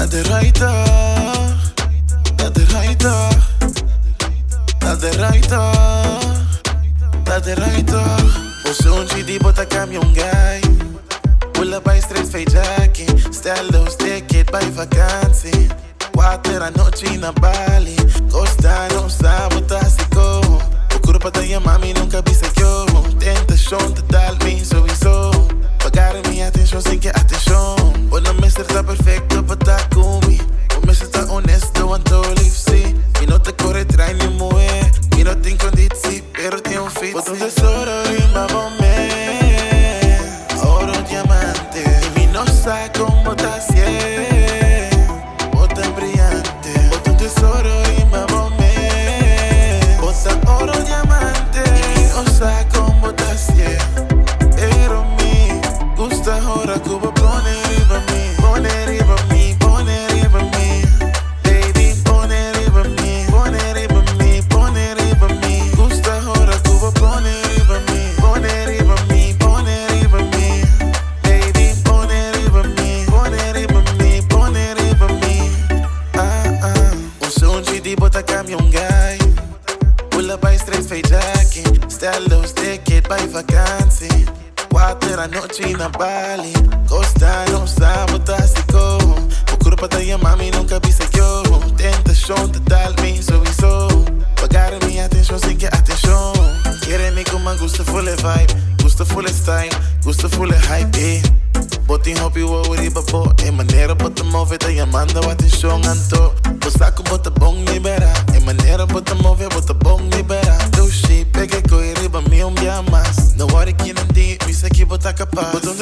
de raita, da de raita, da de raita, da de raita. O soon di bota camion guy. Pull up by street fake jacket. Style ticket by vakantie. 4 a noche in Bali. Costa non sa botástico. O culpa da minha mami nunca vi se yo. Tentação total me sowieso. Pagar minha atenção sem que atenção. O não me está perfeito para estar comigo. O me está honesto, ando livre. E não te corre trai nem moer. E não tem condição, pero tem fit. Bota tesouro em babomé. Oro diamante. E não sabe como tá se. Bota brillante. Bota tesouro em babomé. Bota oro diamante. E não sabe como tá se. Pero me gusta ahora como pone riba me. Pone riba me, pone riba me. Baby, pone riba me. Pone riba me, pone riba me. Gusta ahora como pone riba me. Pone riba me, pone riba me. Baby, pone riba me. Pone riba me, pone riba me. Un soon di bota camion guy. Pull up by street fake jacket. Style ticket by vakantie. 4 a noche in Bali. Costa non sa botástico. O culpa da minha mami nunca vi se yo. Tentação total me sowieso. Pagar minha atenção sem que atenção. Querem-me como gusta full vibe. Gusta full style. Gusta full hype. Botin hobby wo riba po. E maneira bota move da manda o atenção anto. O saco bota bom libera. E maneira bota move bota bom libera. Do shit pega coi riba me dia mais. Na hora que não di, me sei que bota capaz. Bota